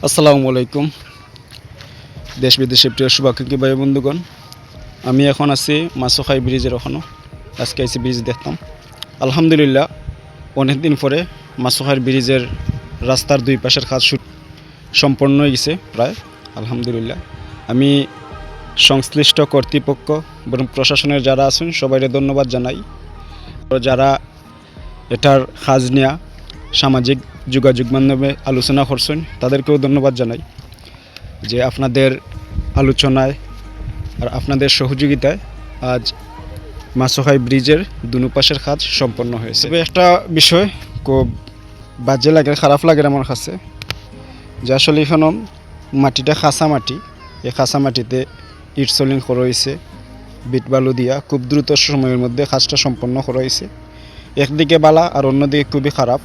আসসালামু আলাইকুম। দেশ বিদেশের প্রিয় শুভাকাঙ্ক্ষী ভাই বন্ধুগণ, আমি এখন আছি মাছুখাই ব্রিজের ওখানে। আজকে আইসি ব্রিজ দেখতাম। আলহামদুলিল্লাহ, অনেক দিন পরে মাছুখাই ব্রিজের রাস্তার দুই পাশের কাজ সম্পন্ন হয়ে গেছে প্রায়। আলহামদুলিল্লাহ, আমি সংশ্লিষ্ট কর্তৃপক্ষ এবং প্রশাসনের যারা আছেন সবাইকে ধন্যবাদ জানাই। যারা এটার কাজ নিয়ে সামাজিক যোগাযোগ মাধ্যমে আলোচনা করছেন তাদেরকেও ধন্যবাদ জানাই যে আপনাদের আলোচনায় আর আপনাদের সহযোগিতায় আজ মাছুখাই ব্রিজের দুনো পাশের কাজ সম্পন্ন হয়েছে। তবে একটা বিষয় খুব বাজে লাগে, খারাপ লাগে আমার কাছে, যে আসলে এখানে মাটিটা খাসা মাটি। এই খাসা মাটিতে ইট সোলিং করা হয়েছে, বিট বালু দিয়া খুব দ্রুত সময়ের মধ্যে কাজটা সম্পন্ন করা হয়েছে। একদিকে বালা আর অন্যদিকে খুবই খারাপ,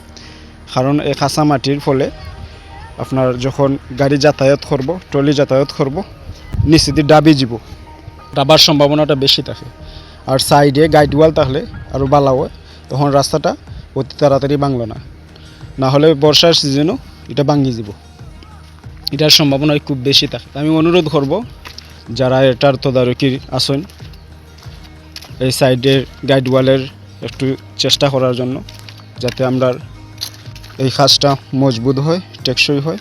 কারণ এই খাসা মাটির ফলে আপনার যখন গাড়ি যাতায়াত করব, ট্রলি যাতায়াত করব, নিচে দিয়ে ডাবার সম্ভাবনাটা বেশি থাকে। আর সাইডে গাইড ওয়াল থাকলে আরও বালা হয়, তখন রাস্তাটা অতি তাড়াতাড়ি ভাঙল না হলে বর্ষার সিজনও এটা ভাঙি যাব, এটার সম্ভাবনা খুব বেশি থাকে। আমি অনুরোধ করব যারা এটার তদারকি আসেন এই সাইডের গাইড ওয়ালের একটু চেষ্টা করার জন্য, যাতে আমরা এই কাজটা মজবুত হয়, টেকসই হয়।